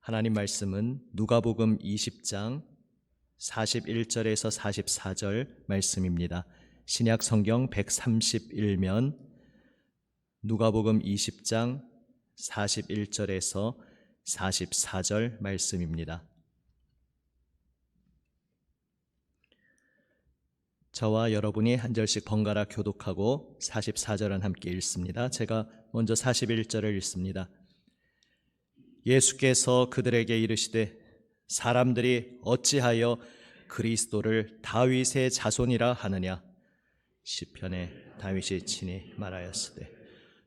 하나님 말씀은 누가복음 20장 41절에서 44절 말씀입니다. 신약 성경 131면 누가복음 20장 41절에서 44절 말씀입니다. 저와 여러분이 한 절씩 번갈아 교독하고 44절은 함께 읽습니다. 제가 먼저 41절을 읽습니다. 예수께서 그들에게 이르시되 사람들이 어찌하여 그리스도를 다윗의 자손이라 하느냐. 시편에 다윗이 친히 말하였으되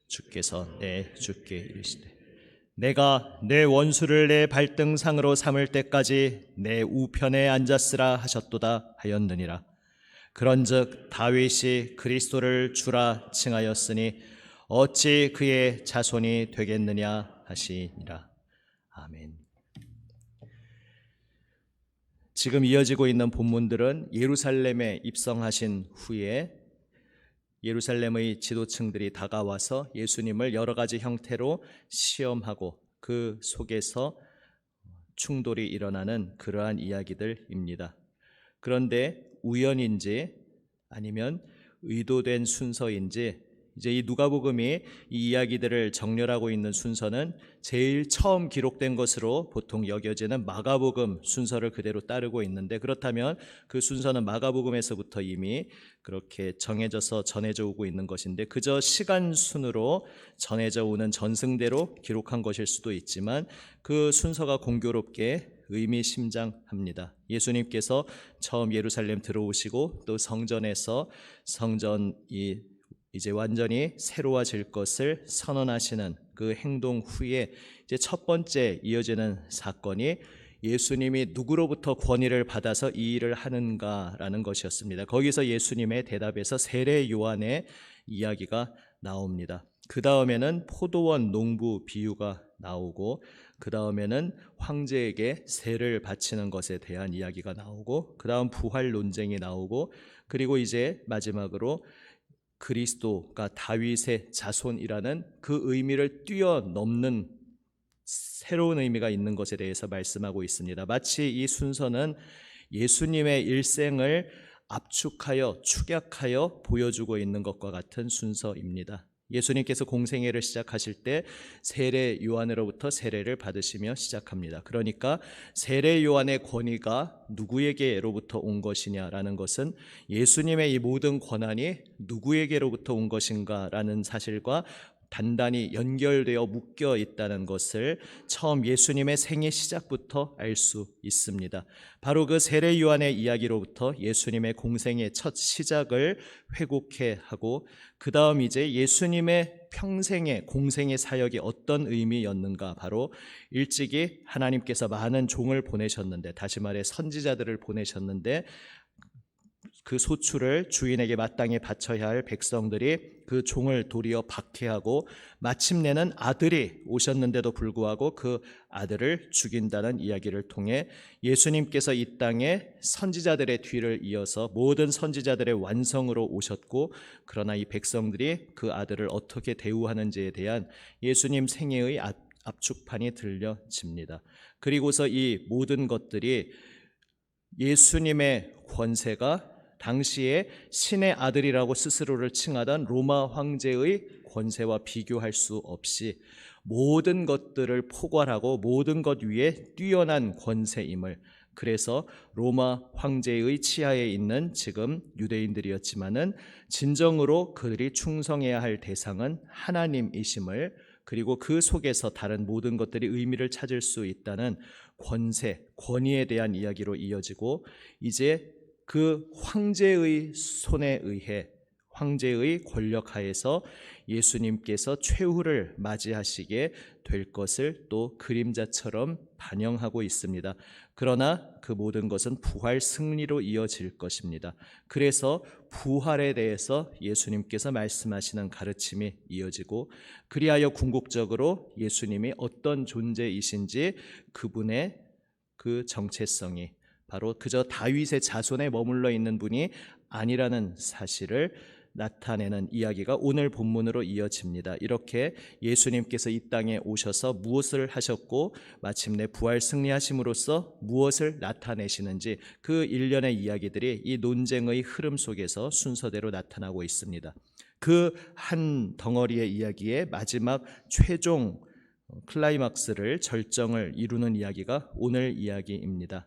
주께서 내 주께 이르시되 내가 내 원수를 내 발등상으로 삼을 때까지 내 우편에 앉았으라 하셨도다 하였느니라. 그런즉 다윗이 그리스도를 주라 칭하였으니 어찌 그의 자손이 되겠느냐 하시니라. 아멘. 지금 이어지고 있는 본문들은 예루살렘에 입성하신 후에 예루살렘의 지도층들이 다가와서 예수님을 여러 가지 형태로 시험하고 그 속에서 충돌이 일어나는 그러한 이야기들입니다. 그런데 우연인지 아니면 의도된 순서인지 이제 이 누가복음이 이 이야기들을 정렬하고 있는 순서는 제일 처음 기록된 것으로 보통 여겨지는 마가복음 순서를 그대로 따르고 있는데, 그렇다면 그 순서는 마가복음에서부터 이미 그렇게 정해져서 전해져 오고 있는 것인데 그저 시간 순으로 전해져 오는 전승대로 기록한 것일 수도 있지만 그 순서가 공교롭게 의미심장합니다. 예수님께서 처음 예루살렘 들어오시고 또 성전에서 성전이 이제 완전히 새로워질 것을 선언하시는 그 행동 후에 이제 첫 번째 이어지는 사건이 예수님이 누구로부터 권위를 받아서 이 일을 하는가라는 것이었습니다. 거기서 예수님의 대답에서 세례 요한의 이야기가 나옵니다. 그 다음에는 포도원 농부 비유가 나오고 그 다음에는 황제에게 세를 바치는 것에 대한 이야기가 나오고 그 다음 부활 논쟁이 나오고 그리고 이제 마지막으로 그리스도가 다윗의 자손이라는 그 의미를 뛰어넘는 새로운 의미가 있는 것에 대해서 말씀하고 있습니다. 마치 이 순서는 예수님의 일생을 압축하여 축약하여 보여주고 있는 것과 같은 순서입니다. 예수님께서 공생애를 시작하실 때 세례 요한으로부터 세례를 받으시며 시작합니다. 그러니까 세례 요한의 권위가 누구에게로부터 온 것이냐라는 것은 예수님의 이 모든 권한이 누구에게로부터 온 것인가라는 사실과 단단히 연결되어 묶여 있다는 것을 처음 예수님의 생애 시작부터 알 수 있습니다. 바로 그 세례 요한의 이야기로부터 예수님의 공생의 첫 시작을 회고케 하고 그 다음 이제 예수님의 평생의 공생의 사역이 어떤 의미였는가, 바로 일찍이 하나님께서 많은 종을 보내셨는데, 다시 말해 선지자들을 보내셨는데 그 소출을 주인에게 마땅히 바쳐야 할 백성들이 그 종을 도리어 박해하고 마침내는 아들이 오셨는데도 불구하고 그 아들을 죽인다는 이야기를 통해 예수님께서 이 땅에 선지자들의 뒤를 이어서 모든 선지자들의 완성으로 오셨고, 그러나 이 백성들이 그 아들을 어떻게 대우하는지에 대한 예수님 생애의 압축판이 들려집니다. 그리고서 이 모든 것들이 예수님의 권세가 당시에 신의 아들이라고 스스로를 칭하던 로마 황제의 권세와 비교할 수 없이 모든 것들을 포괄하고 모든 것 위에 뛰어난 권세임을, 그래서 로마 황제의 치하에 있는 지금 유대인들이었지만은 진정으로 그들이 충성해야 할 대상은 하나님이심을, 그리고 그 속에서 다른 모든 것들이 의미를 찾을 수 있다는 권세, 권위에 대한 이야기로 이어지고, 이제 그 황제의 손에 의해 황제의 권력 하에서 예수님께서 최후를 맞이하시게 될 것을 또 그림자처럼 반영하고 있습니다. 그러나 그 모든 것은 부활 승리로 이어질 것입니다. 그래서 부활에 대해서 예수님께서 말씀하시는 가르침이 이어지고, 그리하여 궁극적으로 예수님이 어떤 존재이신지 그분의 그 정체성이 바로 그저 다윗의 자손에 머물러 있는 분이 아니라는 사실을 나타내는 이야기가 오늘 본문으로 이어집니다. 이렇게 예수님께서 이 땅에 오셔서 무엇을 하셨고 마침내 부활 승리하심으로써 무엇을 나타내시는지 그 일련의 이야기들이 이 논쟁의 흐름 속에서 순서대로 나타나고 있습니다. 그 한 덩어리의 이야기의 마지막 최종 클라이막스를 절정을 이루는 이야기가 오늘 이야기입니다.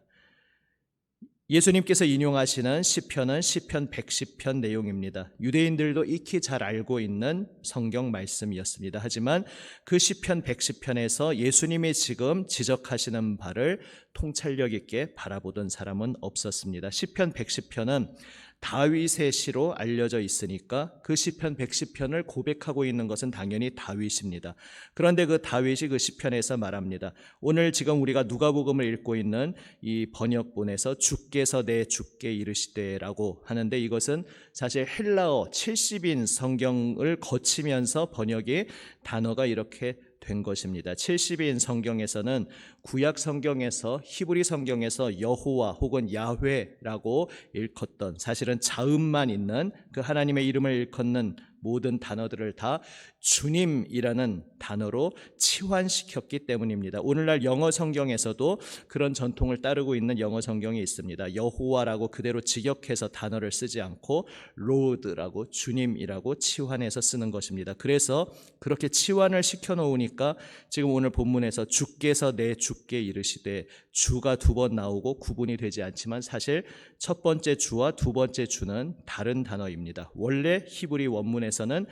예수님께서 인용하시는 시편은 시편 110편 내용입니다. 유대인들도 익히 잘 알고 있는 성경 말씀이었습니다. 하지만 그 시편 110편에서 예수님이 지금 지적하시는 바를 통찰력 있게 바라보던 사람은 없었습니다. 시편 110편은 다윗의 시로 알려져 있으니까 그 시편 110편을 고백하고 있는 것은 당연히 다윗입니다. 그런데 그 다윗이 그 시편에서 말합니다. 오늘 지금 우리가 누가복음을 읽고 있는 이 번역본에서 주께서 내 주께 이르시되라고 하는데 이것은 사실 헬라어 70인 성경을 거치면서 번역이 단어가 이렇게 된 것입니다. 70인 성경에서는 구약 성경에서 히브리 성경에서 여호와 혹은 야훼라고 일컫던 사실은 자음만 있는 그 하나님의 이름을 일컫는 모든 단어들을 다 주님이라는 단어로 치환시켰기 때문입니다. 오늘날 영어 성경에서도 그런 전통을 따르고 있는 영어 성경이 있습니다. 여호와라고 그대로 직역해서 단어를 쓰지 않고 로드라고 주님이라고 치환해서 쓰는 것입니다. 그래서 그렇게 치환을 시켜놓으니까 지금 오늘 본문에서 주께서 내 주께 이르시되 주가 두 번 나오고 구분이 되지 않지만 사실 첫 번째 주와 두 번째 주는 다른 단어입니다. 원래 히브리 원문에서는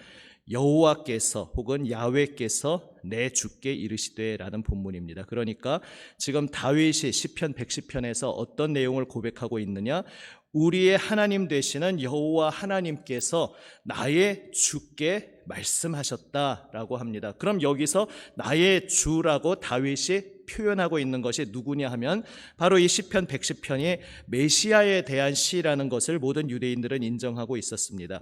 여호와께서 혹은 야훼께서 내 주께 이르시되라는 본문입니다. 그러니까 지금 다윗이 시편 110편에서 어떤 내용을 고백하고 있느냐? 우리의 하나님 되시는 여호와 하나님께서 나의 주께 말씀하셨다라고 합니다. 그럼 여기서 나의 주라고 다윗이 표현하고 있는 것이 누구냐 하면 바로 이 시편 110편이 메시아에 대한 시라는 것을 모든 유대인들은 인정하고 있었습니다.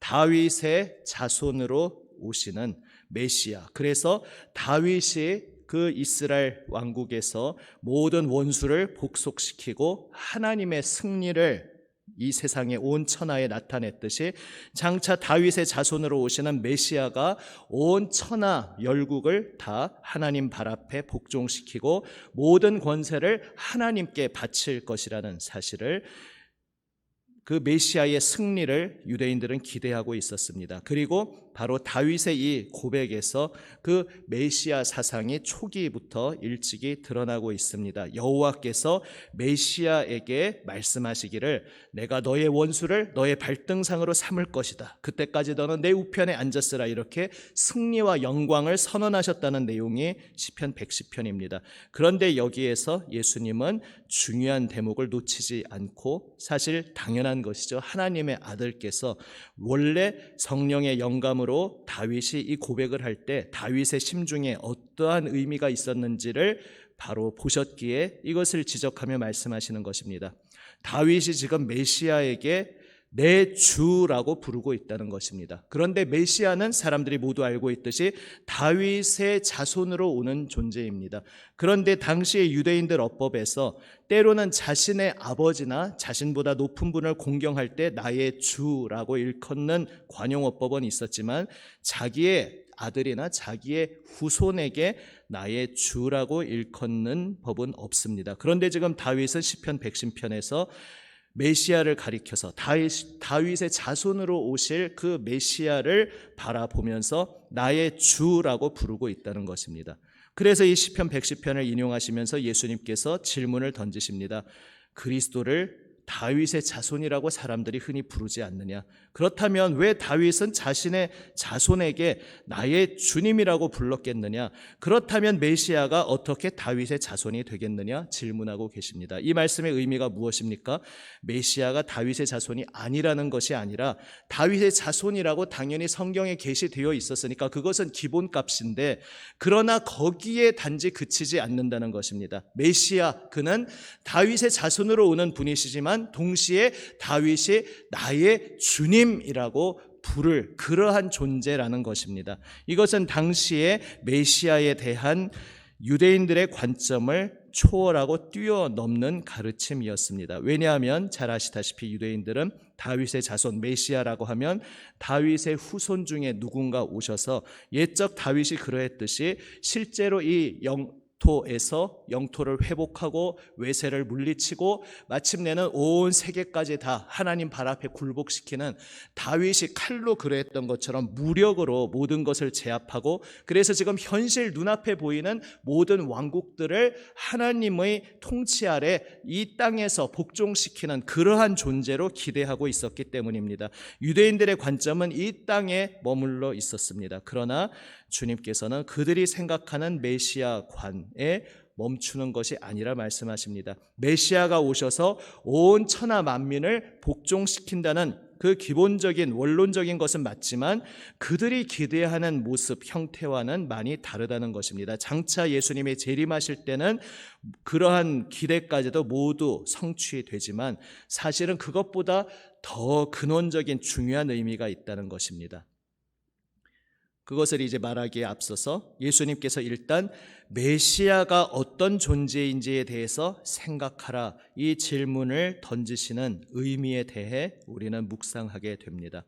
다윗의 자손으로 오시는 메시아. 그래서 다윗이 그 이스라엘 왕국에서 모든 원수를 복속시키고 하나님의 승리를 이 세상에 온 천하에 나타냈듯이 장차 다윗의 자손으로 오시는 메시아가 온 천하 열국을 다 하나님 발 앞에 복종시키고 모든 권세를 하나님께 바칠 것이라는 사실을 그 메시아의 승리를 유대인들은 기대하고 있었습니다. 그리고 바로 다윗의 이 고백에서 그 메시아 사상이 초기부터 일찍이 드러나고 있습니다. 여호와께서 메시아에게 말씀하시기를 내가 너의 원수를 너의 발등상으로 삼을 것이다. 그때까지 너는 내 우편에 앉았으라 이렇게 승리와 영광을 선언하셨다는 내용이 시편 110편입니다. 그런데 여기에서 예수님은 중요한 대목을 놓치지 않고 사실 당연한 것이죠. 하나님의 아들께서 원래 성령의 영감으로 다윗이 이 고백을 할 때 다윗의 심중에 어떠한 의미가 있었는지를 바로 보셨기에 이것을 지적하며 말씀하시는 것입니다. 다윗이 지금 메시아에게 내 주라고 부르고 있다는 것입니다. 그런데 메시아는 사람들이 모두 알고 있듯이 다윗의 자손으로 오는 존재입니다. 그런데 당시의 유대인들 어법에서 때로는 자신의 아버지나 자신보다 높은 분을 공경할 때 나의 주라고 일컫는 관용어법은 있었지만 자기의 아들이나 자기의 후손에게 나의 주라고 일컫는 법은 없습니다. 그런데 지금 다윗은 시편 110편에서 메시아를 가리켜서 다윗의 자손으로 오실 그 메시아를 바라보면서 나의 주라고 부르고 있다는 것입니다. 그래서 이 시편 110편을 인용하시면서 예수님께서 질문을 던지십니다. 그리스도를 다윗의 자손이라고 사람들이 흔히 부르지 않느냐? 그렇다면 왜 다윗은 자신의 자손에게 나의 주님이라고 불렀겠느냐? 그렇다면 메시아가 어떻게 다윗의 자손이 되겠느냐? 질문하고 계십니다. 이 말씀의 의미가 무엇입니까? 메시아가 다윗의 자손이 아니라는 것이 아니라 다윗의 자손이라고 당연히 성경에 게시되어 있었으니까 그것은 기본값인데 그러나 거기에 단지 그치지 않는다는 것입니다. 메시아, 그는 다윗의 자손으로 오는 분이시지만 동시에 다윗이 나의 주님이라고 부를 그러한 존재라는 것입니다. 이것은 당시에 메시아에 대한 유대인들의 관점을 초월하고 뛰어넘는 가르침이었습니다. 왜냐하면 잘 아시다시피 유대인들은 다윗의 자손 메시아라고 하면 다윗의 후손 중에 누군가 오셔서 옛적 다윗이 그러했듯이 실제로 이 영토를 회복하고 외세를 물리치고 마침내는 온 세계까지 다 하나님 발 앞에 굴복시키는, 다윗이 칼로 그러했던 것처럼 무력으로 모든 것을 제압하고, 그래서 지금 현실 눈앞에 보이는 모든 왕국들을 하나님의 통치 아래 이 땅에서 복종시키는 그러한 존재로 기대하고 있었기 때문입니다. 유대인들의 관점은 이 땅에 머물러 있었습니다. 그러나 주님께서는 그들이 생각하는 메시아관에 멈추는 것이 아니라 말씀하십니다. 메시아가 오셔서 온 천하 만민을 복종시킨다는 그 기본적인 원론적인 것은 맞지만 그들이 기대하는 모습, 형태와는 많이 다르다는 것입니다. 장차 예수님이 재림하실 때는 그러한 기대까지도 모두 성취되지만 사실은 그것보다 더 근원적인 중요한 의미가 있다는 것입니다. 그것을 이제 말하기에 앞서서 예수님께서 일단 메시아가 어떤 존재인지에 대해서 생각하라, 이 질문을 던지시는 의미에 대해 우리는 묵상하게 됩니다.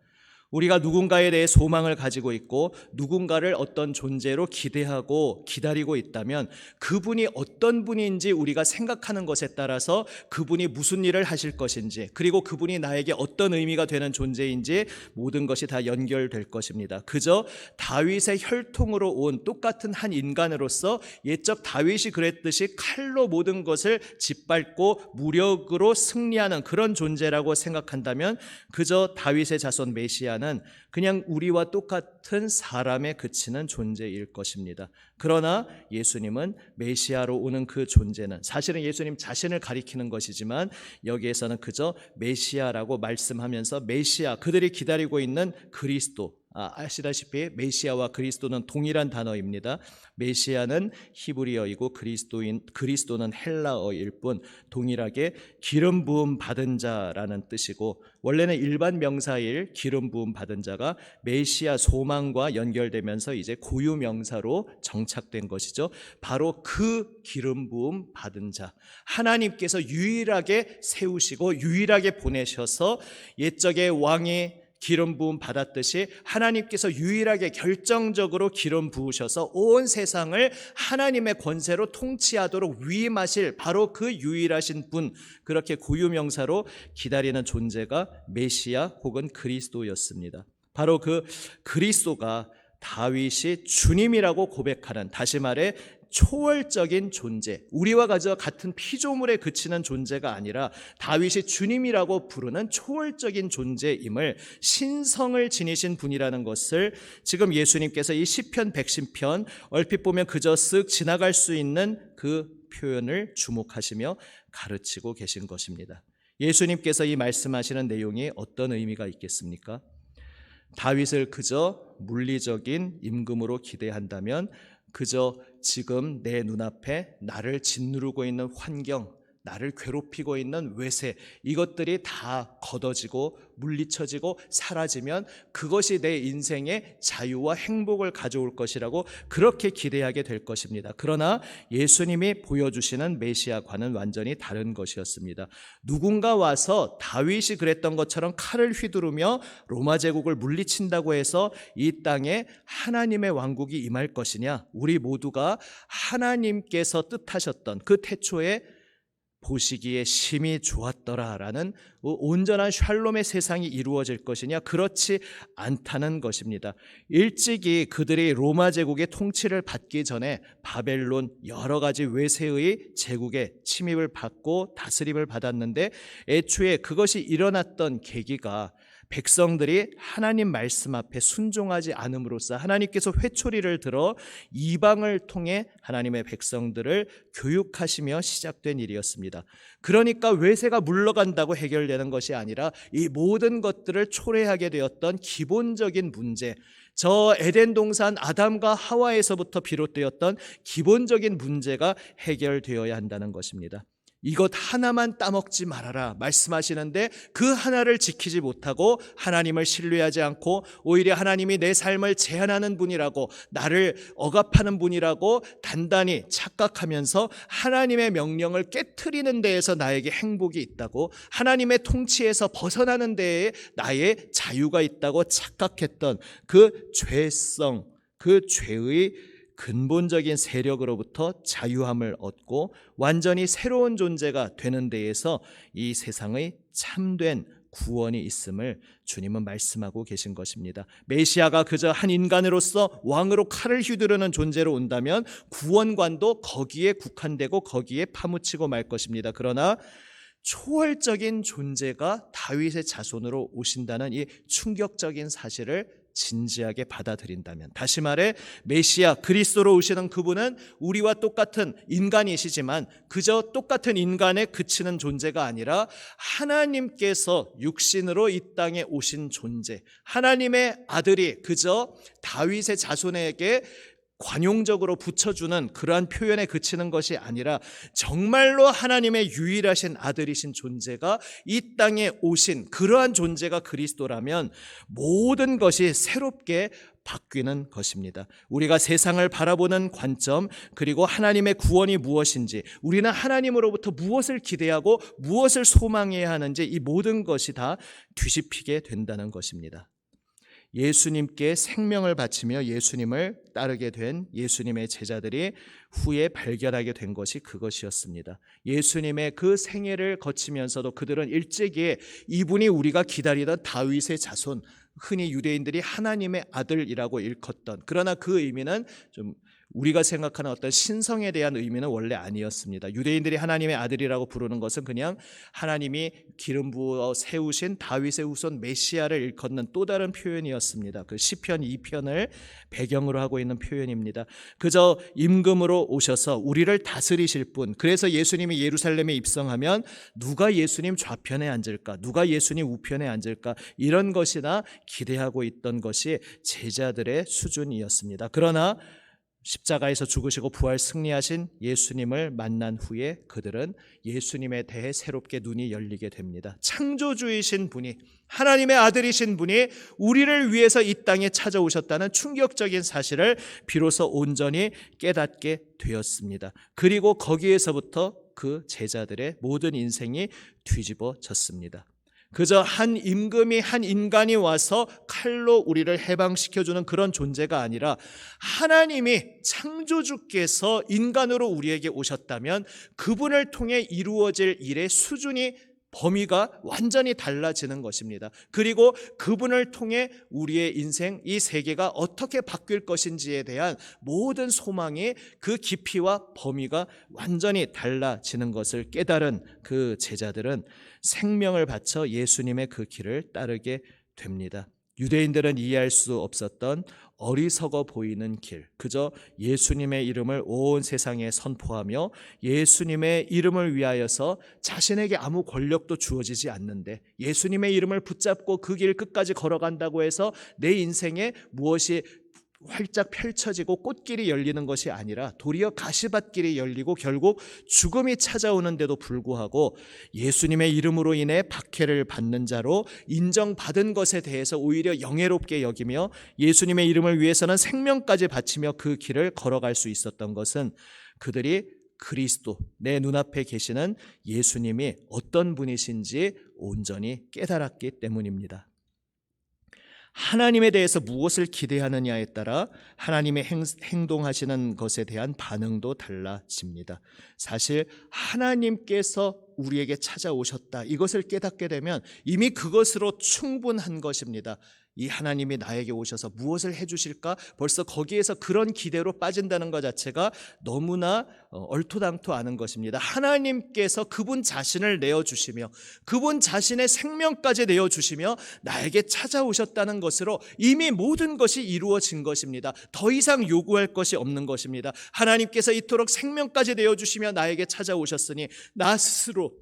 우리가 누군가에 대해 소망을 가지고 있고 누군가를 어떤 존재로 기대하고 기다리고 있다면 그분이 어떤 분인지 우리가 생각하는 것에 따라서 그분이 무슨 일을 하실 것인지, 그리고 그분이 나에게 어떤 의미가 되는 존재인지 모든 것이 다 연결될 것입니다. 그저 다윗의 혈통으로 온 똑같은 한 인간으로서 옛적 다윗이 그랬듯이 칼로 모든 것을 짓밟고 무력으로 승리하는 그런 존재라고 생각한다면 그저 다윗의 자손 메시아는 그냥 우리와 똑같은 사람에 그치는 존재일 것입니다. 그러나 예수님은 메시아로 오는 그 존재는 사실은 예수님 자신을 가리키는 것이지만 여기에서는 그저 메시아라고 말씀하면서 메시아, 그들이 기다리고 있는 그리스도, 아시다시피 메시아와 그리스도는 동일한 단어입니다. 메시아는 히브리어이고 그리스도는 헬라어일 뿐 동일하게 기름 부음 받은 자라는 뜻이고, 원래는 일반 명사일 기름 부음 받은 자가 메시아 소망과 연결되면서 이제 고유 명사로 정착된 것이죠. 바로 그 기름 부음 받은 자, 하나님께서 유일하게 세우시고 유일하게 보내셔서 옛적의 왕이 기름 부음 받았듯이 하나님께서 유일하게 결정적으로 기름 부으셔서 온 세상을 하나님의 권세로 통치하도록 위임하실 바로 그 유일하신 분, 그렇게 고유명사로 기다리는 존재가 메시아 혹은 그리스도였습니다. 바로 그 그리스도가 다윗이 주님이라고 고백하는, 다시 말해 초월적인 존재, 우리와 같은 피조물에 그치는 존재가 아니라 다윗이 주님이라고 부르는 초월적인 존재임을, 신성을 지니신 분이라는 것을 지금 예수님께서 이 시편 110편 얼핏 보면 그저 쓱 지나갈 수 있는 그 표현을 주목하시며 가르치고 계신 것입니다. 예수님께서 이 말씀하시는 내용이 어떤 의미가 있겠습니까? 다윗을 그저 물리적인 임금으로 기대한다면 그저 지금 내 눈앞에 나를 짓누르고 있는 환경, 나를 괴롭히고 있는 외세, 이것들이 다 걷어지고 물리쳐지고 사라지면 그것이 내 인생의 자유와 행복을 가져올 것이라고 그렇게 기대하게 될 것입니다. 그러나 예수님이 보여주시는 메시아과는 완전히 다른 것이었습니다. 누군가 와서 다윗이 그랬던 것처럼 칼을 휘두르며 로마 제국을 물리친다고 해서 이 땅에 하나님의 왕국이 임할 것이냐? 우리 모두가 하나님께서 뜻하셨던 그 태초에 보시기에 심히 좋았더라라는 온전한 샬롬의 세상이 이루어질 것이냐? 그렇지 않다는 것입니다. 일찍이 그들이 로마 제국의 통치를 받기 전에 바벨론 여러 가지 외세의 제국의 침입을 받고 다스림을 받았는데, 애초에 그것이 일어났던 계기가 백성들이 하나님 말씀 앞에 순종하지 않음으로써 하나님께서 회초리를 들어 이방을 통해 하나님의 백성들을 교육하시며 시작된 일이었습니다. 그러니까 외세가 물러간다고 해결되는 것이 아니라 이 모든 것들을 초래하게 되었던 기본적인 문제, 저 에덴 동산 아담과 하와에서부터 비롯되었던 기본적인 문제가 해결되어야 한다는 것입니다. 이것 하나만 따먹지 말아라 말씀하시는데 그 하나를 지키지 못하고 하나님을 신뢰하지 않고 오히려 하나님이 내 삶을 제한하는 분이라고, 나를 억압하는 분이라고 단단히 착각하면서 하나님의 명령을 깨트리는 데에서 나에게 행복이 있다고, 하나님의 통치에서 벗어나는 데에 나의 자유가 있다고 착각했던 그 죄성, 그 죄의 근본적인 세력으로부터 자유함을 얻고 완전히 새로운 존재가 되는 데에서 이 세상의 참된 구원이 있음을 주님은 말씀하고 계신 것입니다. 메시아가 그저 한 인간으로서 왕으로 칼을 휘두르는 존재로 온다면 구원관도 거기에 국한되고 거기에 파묻히고 말 것입니다. 그러나 초월적인 존재가 다윗의 자손으로 오신다는 이 충격적인 사실을 진지하게 받아들인다면, 다시 말해 메시아 그리스도로 오시는 그분은 우리와 똑같은 인간이시지만 그저 똑같은 인간에 그치는 존재가 아니라 하나님께서 육신으로 이 땅에 오신 존재, 하나님의 아들이 그저 다윗의 자손에게 관용적으로 붙여주는 그러한 표현에 그치는 것이 아니라 정말로 하나님의 유일하신 아들이신 존재가 이 땅에 오신 그러한 존재가 그리스도라면 모든 것이 새롭게 바뀌는 것입니다. 우리가 세상을 바라보는 관점, 그리고 하나님의 구원이 무엇인지, 우리는 하나님으로부터 무엇을 기대하고 무엇을 소망해야 하는지, 이 모든 것이 다 뒤집히게 된다는 것입니다. 예수님께 생명을 바치며 예수님을 따르게 된 예수님의 제자들이 후에 발견하게 된 것이 그것이었습니다. 예수님의 그 생애를 거치면서도 그들은 일찍이 이분이 우리가 기다리던 다윗의 자손, 흔히 유대인들이 하나님의 아들이라고 일컫던, 그러나 그 의미는 좀 우리가 생각하는 어떤 신성에 대한 의미는 원래 아니었습니다. 유대인들이 하나님의 아들이라고 부르는 것은 그냥 하나님이 기름 부어 세우신 다윗의 후손 메시아를 일컫는 또 다른 표현이었습니다. 그 시편 2편을 배경으로 하고 있는 표현입니다. 그저 임금으로 오셔서 우리를 다스리실 분, 그래서 예수님이 예루살렘에 입성하면 누가 예수님 좌편에 앉을까, 누가 예수님 우편에 앉을까, 이런 것이나 기대하고 있던 것이 제자들의 수준이었습니다. 그러나 십자가에서 죽으시고 부활 승리하신 예수님을 만난 후에 그들은 예수님에 대해 새롭게 눈이 열리게 됩니다. 창조주이신 분이, 하나님의 아들이신 분이 우리를 위해서 이 땅에 찾아오셨다는 충격적인 사실을 비로소 온전히 깨닫게 되었습니다. 그리고 거기에서부터 그 제자들의 모든 인생이 뒤집어졌습니다. 그저 한 임금이, 한 인간이 와서 칼로 우리를 해방시켜주는 그런 존재가 아니라 하나님이 창조주께서 인간으로 우리에게 오셨다면 그분을 통해 이루어질 일의 수준이, 범위가 완전히 달라지는 것입니다. 그리고 그분을 통해 우리의 인생, 이 세계가 어떻게 바뀔 것인지에 대한 모든 소망이, 그 깊이와 범위가 완전히 달라지는 것을 깨달은 그 제자들은 생명을 바쳐 예수님의 그 길을 따르게 됩니다. 유대인들은 이해할 수 없었던 어리석어 보이는 길, 그저 예수님의 이름을 온 세상에 선포하며 예수님의 이름을 위하여서 자신에게 아무 권력도 주어지지 않는데 예수님의 이름을 붙잡고 그 길 끝까지 걸어간다고 해서 내 인생에 무엇이 활짝 펼쳐지고 꽃길이 열리는 것이 아니라 도리어 가시밭길이 열리고 결국 죽음이 찾아오는데도 불구하고 예수님의 이름으로 인해 박해를 받는 자로 인정받은 것에 대해서 오히려 영예롭게 여기며 예수님의 이름을 위해서는 생명까지 바치며 그 길을 걸어갈 수 있었던 것은 그들이 그리스도, 내 눈앞에 계시는 예수님이 어떤 분이신지 온전히 깨달았기 때문입니다. 하나님에 대해서 무엇을 기대하느냐에 따라 하나님의 행동하시는 것에 대한 반응도 달라집니다. 사실 하나님께서 우리에게 찾아오셨다, 이것을 깨닫게 되면 이미 그것으로 충분한 것입니다. 이 하나님이 나에게 오셔서 무엇을 해주실까? 벌써 거기에서 그런 기대로 빠진다는 것 자체가 너무나 얼토당토 않은 것입니다. 하나님께서 그분 자신을 내어주시며 그분 자신의 생명까지 내어주시며 나에게 찾아오셨다는 것으로 이미 모든 것이 이루어진 것입니다. 더 이상 요구할 것이 없는 것입니다. 하나님께서 이토록 생명까지 내어주시며 나에게 찾아오셨으니 나 스스로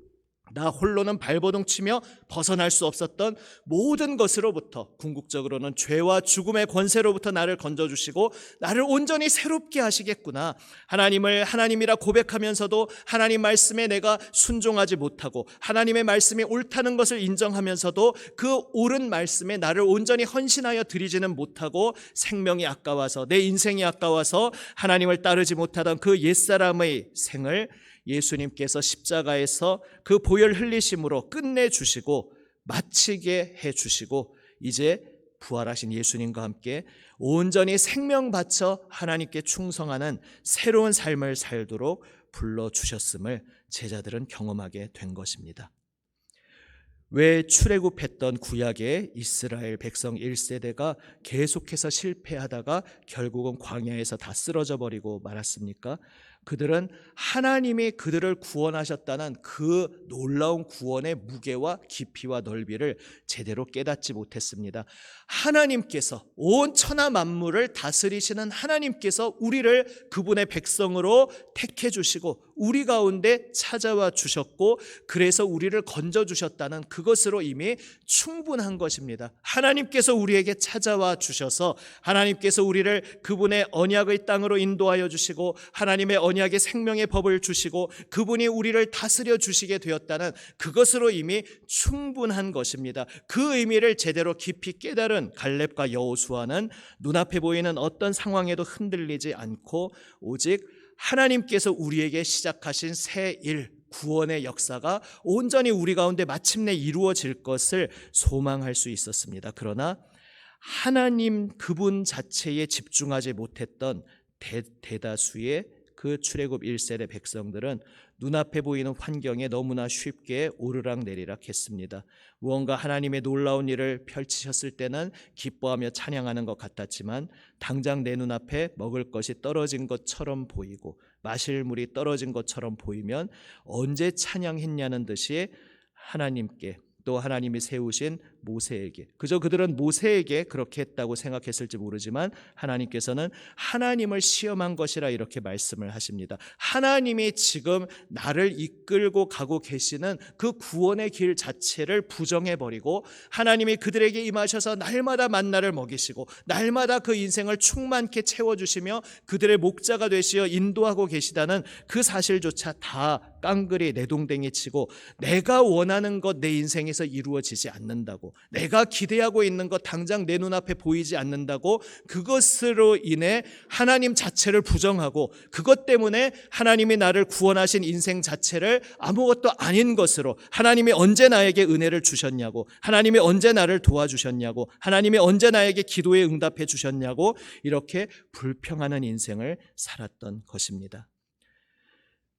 나 홀로는 발버둥 치며 벗어날 수 없었던 모든 것으로부터, 궁극적으로는 죄와 죽음의 권세로부터 나를 건져주시고 나를 온전히 새롭게 하시겠구나. 하나님을 하나님이라 고백하면서도 하나님 말씀에 내가 순종하지 못하고 하나님의 말씀이 옳다는 것을 인정하면서도 그 옳은 말씀에 나를 온전히 헌신하여 드리지는 못하고 생명이 아까워서, 내 인생이 아까워서 하나님을 따르지 못하던 그 옛사람의 생을 예수님께서 십자가에서 그 보혈 흘리심으로 끝내주시고 마치게 해주시고, 이제 부활하신 예수님과 함께 온전히 생명 바쳐 하나님께 충성하는 새로운 삶을 살도록 불러주셨음을 제자들은 경험하게 된 것입니다. 왜 출애굽했던 구약의 이스라엘 백성 1세대가 계속해서 실패하다가 결국은 광야에서 다 쓰러져 버리고 말았습니까? 그들은 하나님이 그들을 구원하셨다는 그 놀라운 구원의 무게와 깊이와 넓이를 제대로 깨닫지 못했습니다. 하나님께서, 온 천하 만물을 다스리시는 하나님께서 우리를 그분의 백성으로 택해 주시고 우리 가운데 찾아와 주셨고, 그래서 우리를 건져 주셨다는 그것으로 이미 충분한 것입니다. 하나님께서 우리에게 찾아와 주셔서 하나님께서 우리를 그분의 언약의 땅으로 인도하여 주시고 하나님의 언약의 생명의 법을 주시고 그분이 우리를 다스려 주시게 되었다는 그것으로 이미 충분한 것입니다. 그 의미를 제대로 깊이 깨달은 갈렙과 여호수아는 눈앞에 보이는 어떤 상황에도 흔들리지 않고 오직 하나님께서 우리에게 시작하신 새 일, 구원의 역사가 온전히 우리 가운데 마침내 이루어질 것을 소망할 수 있었습니다. 그러나 하나님 그분 자체에 집중하지 못했던 대다수의 그 출애굽 1세대 백성들은 눈앞에 보이는 환경에 너무나 쉽게 오르락내리락 했습니다. 무언가 하나님의 놀라운 일을 펼치셨을 때는 기뻐하며 찬양하는 것 같았지만 당장 내 눈앞에 먹을 것이 떨어진 것처럼 보이고 마실 물이 떨어진 것처럼 보이면 언제 찬양했냐는 듯이 하나님께, 또 하나님이 세우신 모세에게, 그저 그들은 모세에게 그렇게 했다고 생각했을지 모르지만 하나님께서는 하나님을 시험한 것이라 이렇게 말씀을 하십니다. 하나님이 지금 나를 이끌고 가고 계시는 그 구원의 길 자체를 부정해버리고 하나님이 그들에게 임하셔서 날마다 만나를 먹이시고 날마다 그 인생을 충만케 채워주시며 그들의 목자가 되시어 인도하고 계시다는 그 사실조차 다 깡그리 내동댕이 치고 내가 원하는 것 내 인생에서 이루어지지 않는다고, 내가 기대하고 있는 것 당장 내 눈앞에 보이지 않는다고 그것으로 인해 하나님 자체를 부정하고 그것 때문에 하나님이 나를 구원하신 인생 자체를 아무것도 아닌 것으로, 하나님이 언제 나에게 은혜를 주셨냐고, 하나님이 언제 나를 도와주셨냐고, 하나님이 언제 나에게 기도에 응답해 주셨냐고 이렇게 불평하는 인생을 살았던 것입니다.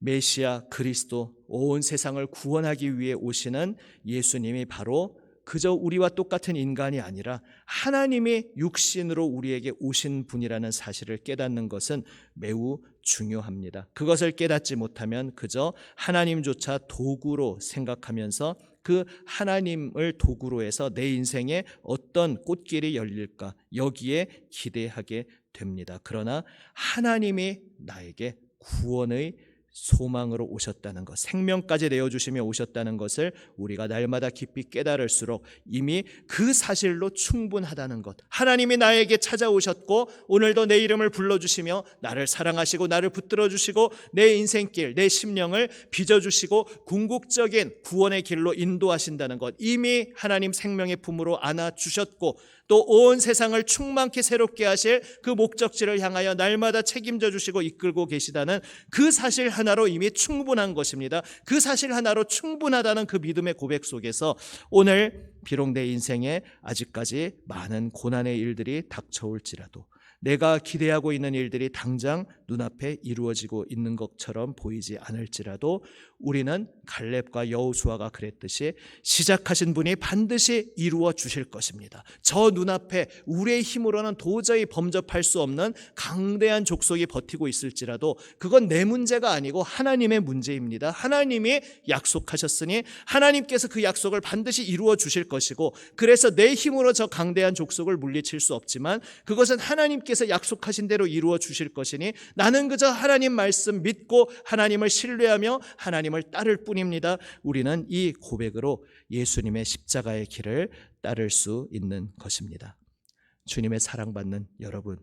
메시아 그리스도, 온 세상을 구원하기 위해 오시는 예수님이 바로 그저 우리와 똑같은 인간이 아니라 하나님이 육신으로 우리에게 오신 분이라는 사실을 깨닫는 것은 매우 중요합니다. 그것을 깨닫지 못하면 그저 하나님조차 도구로 생각하면서 그 하나님을 도구로 해서 내 인생에 어떤 꽃길이 열릴까 여기에 기대하게 됩니다. 그러나 하나님이 나에게 구원의 소망으로 오셨다는 것, 생명까지 내어주시며 오셨다는 것을 우리가 날마다 깊이 깨달을수록 이미 그 사실로 충분하다는 것, 하나님이 나에게 찾아오셨고 오늘도 내 이름을 불러주시며 나를 사랑하시고 나를 붙들어주시고 내 인생길, 내 심령을 빚어주시고 궁극적인 구원의 길로 인도하신다는 것, 이미 하나님 생명의 품으로 안아주셨고 또 온 세상을 충만케 새롭게 하실 그 목적지를 향하여 날마다 책임져 주시고 이끌고 계시다는 그 사실 하나로 이미 충분한 것입니다. 그 사실 하나로 충분하다는 그 믿음의 고백 속에서 오늘 비록 내 인생에 아직까지 많은 고난의 일들이 닥쳐올지라도, 내가 기대하고 있는 일들이 당장 눈앞에 이루어지고 있는 것처럼 보이지 않을지라도 우리는 갈렙과 여호수아가 그랬듯이 시작하신 분이 반드시 이루어 주실 것입니다. 저 눈앞에 우리의 힘으로는 도저히 범접할 수 없는 강대한 족속이 버티고 있을지라도 그건 내 문제가 아니고 하나님의 문제입니다. 하나님이 약속하셨으니 하나님께서 그 약속을 반드시 이루어 주실 것이고, 그래서 내 힘으로 저 강대한 족속을 물리칠 수 없지만 그것은 하나님께 하나님께서 약속하신 대로 이루어 주실 것이니 나는 그저 하나님 말씀 믿고 하나님을 신뢰하며 하나님을 따를 뿐입니다. 우리는 이 고백으로 예수님의 십자가의 길을 따를 수 있는 것입니다. 주님의 사랑받는 여러분,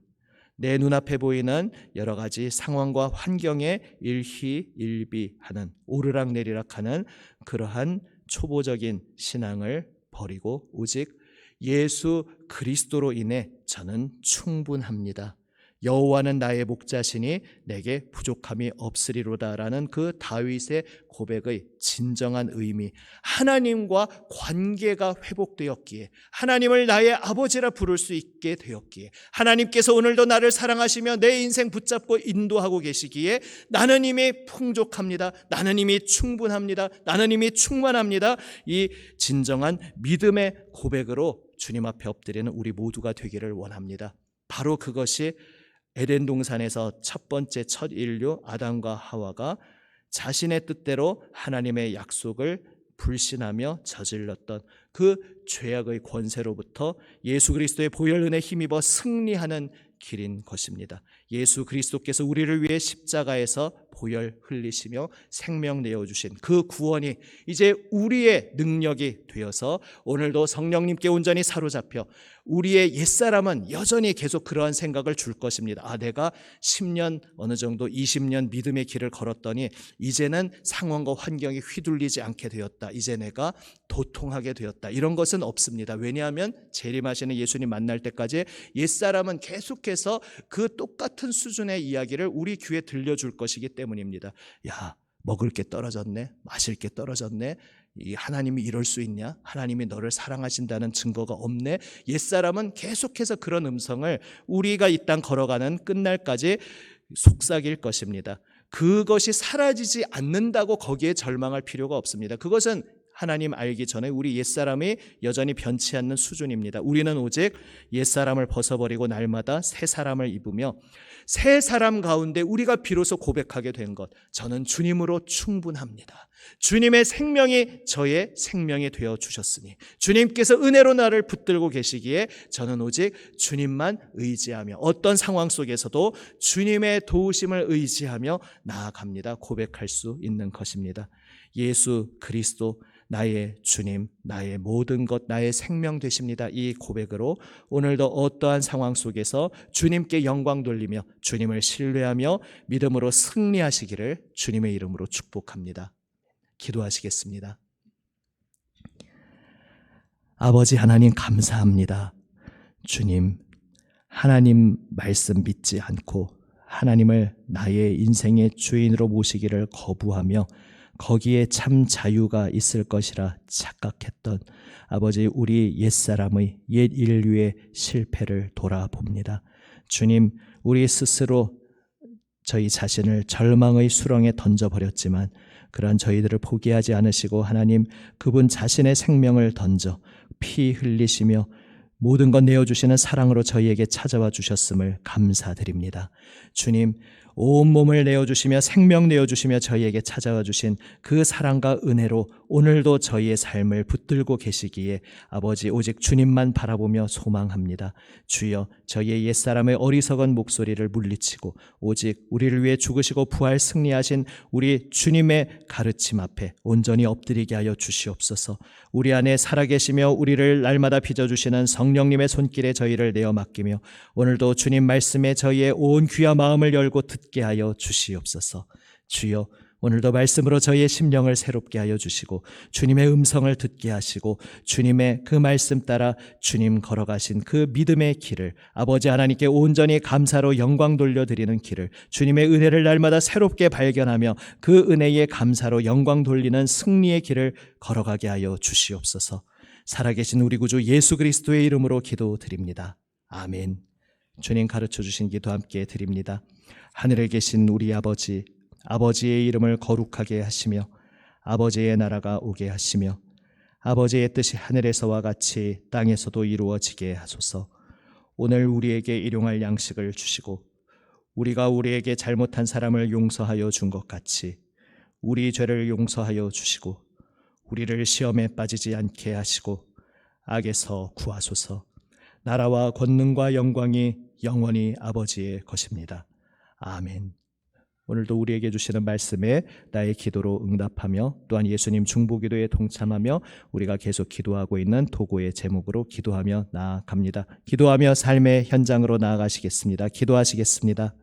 내 눈앞에 보이는 여러 가지 상황과 환경에 일희일비하는 오르락내리락하는 그러한 초보적인 신앙을 버리고 오직 예수 그리스도로 인해 저는 충분합니다. 여호와는 나의 목자시니 내게 부족함이 없으리로다라는 그 다윗의 고백의 진정한 의미, 하나님과 관계가 회복되었기에, 하나님을 나의 아버지라 부를 수 있게 되었기에, 하나님께서 오늘도 나를 사랑하시며 내 인생 붙잡고 인도하고 계시기에 나는 이미 풍족합니다. 나는 이미 충분합니다. 나는 이미 충만합니다. 이 진정한 믿음의 고백으로 주님 앞에 엎드리는 우리 모두가 되기를 원합니다. 바로 그것이 에덴 동산에서 첫 번째 첫 인류 아담과 하와가 자신의 뜻대로 하나님의 약속을 불신하며 저질렀던 그 죄악의 권세로부터 예수 그리스도의 보혈 은혜에 힘입어 승리하는 길인 것입니다. 예수 그리스도께서 우리를 위해 십자가에서 보혈 흘리시며 생명 내어주신 그 구원이 이제 우리의 능력이 되어서 오늘도 성령님께 온전히 사로잡혀 우리의 옛사람은 여전히 계속 그러한 생각을 줄 것입니다. 내가 10년 어느 정도 20년 믿음의 길을 걸었더니 이제는 상황과 환경이 휘둘리지 않게 되었다. 이제 내가 도통하게 되었다. 이런 것은 없습니다. 왜냐하면 재림하시는 예수님 만날 때까지 옛사람은 계속해서 그 똑같은 수준의 이야기를 우리 귀에 들려줄 것이기 때문입니다. 야, 먹을 게 떨어졌네, 마실 게 떨어졌네, 이 하나님이 이럴 수 있냐? 하나님이 너를 사랑하신다는 증거가 없네. 옛사람은 계속해서 그런 음성을 우리가 이 땅 걸어가는 끝날까지 속삭일 것입니다. 그것이 사라지지 않는다고 거기에 절망할 필요가 없습니다. 그것은 하나님 알기 전에 우리 옛사람이 여전히 변치 않는 수준입니다. 우리는 오직 옛사람을 벗어버리고 날마다 새 사람을 입으며 새 사람 가운데 우리가 비로소 고백하게 된 것, 저는 주님으로 충분합니다. 주님의 생명이 저의 생명이 되어 주셨으니 주님께서 은혜로 나를 붙들고 계시기에 저는 오직 주님만 의지하며 어떤 상황 속에서도 주님의 도우심을 의지하며 나아갑니다. 고백할 수 있는 것입니다. 예수 그리스도 나의 주님, 나의 모든 것, 나의 생명 되십니다. 이 고백으로 오늘도 어떠한 상황 속에서 주님께 영광 돌리며 주님을 신뢰하며 믿음으로 승리하시기를 주님의 이름으로 축복합니다. 기도하시겠습니다. 아버지 하나님 감사합니다. 주님, 하나님 말씀 믿지 않고 하나님을 나의 인생의 주인으로 모시기를 거부하며 거기에 참 자유가 있을 것이라 착각했던 아버지 우리 옛사람의 옛 인류의 실패를 돌아봅니다. 주님, 우리 스스로 저희 자신을 절망의 수렁에 던져버렸지만 그러한 저희들을 포기하지 않으시고 하나님 그분 자신의 생명을 던져 피 흘리시며 모든 것 내어주시는 사랑으로 저희에게 찾아와 주셨음을 감사드립니다. 주님, 온몸을 내어주시며 생명 내어주시며 저희에게 찾아와 주신 그 사랑과 은혜로 오늘도 저희의 삶을 붙들고 계시기에 아버지 오직 주님만 바라보며 소망합니다. 주여, 저희의 옛사람의 어리석은 목소리를 물리치고 오직 우리를 위해 죽으시고 부활 승리하신 우리 주님의 가르침 앞에 온전히 엎드리게 하여 주시옵소서. 우리 안에 살아계시며 우리를 날마다 빚어주시는 성령님의 손길에 저희를 내어 맡기며 오늘도 주님 말씀에 저희의 온 귀와 마음을 열고 듣게 하여 주시옵소서. 주여, 오늘도 말씀으로 저희의 심령을 새롭게 하여 주시고 주님의 음성을 듣게 하시고 주님의 그 말씀 따라 주님 걸어가신 그 믿음의 길을 아버지 하나님께 온전히 감사로 영광 돌려드리는 길을 주님의 은혜를 날마다 새롭게 발견하며 그 은혜에 감사로 영광 돌리는 승리의 길을 걸어가게 하여 주시옵소서. 살아계신 우리 구주 예수 그리스도의 이름으로 기도드립니다. 아멘. 주님 가르쳐 주신 기도 함께 드립니다. 하늘에 계신 우리 아버지, 아버지의 이름을 거룩하게 하시며 아버지의 나라가 오게 하시며 아버지의 뜻이 하늘에서와 같이 땅에서도 이루어지게 하소서. 오늘 우리에게 일용할 양식을 주시고 우리가 우리에게 잘못한 사람을 용서하여 준 것 같이 우리 죄를 용서하여 주시고 우리를 시험에 빠지지 않게 하시고 악에서 구하소서. 나라와 권능과 영광이 영원히 아버지의 것입니다. 아멘. 오늘도 우리에게 주시는 말씀에 나의 기도로 응답하며 또한 예수님 중보기도에 동참하며 우리가 계속 기도하고 있는 도고의 제목으로 기도하며 나아갑니다. 기도하며 삶의 현장으로 나아가시겠습니다. 기도하시겠습니다.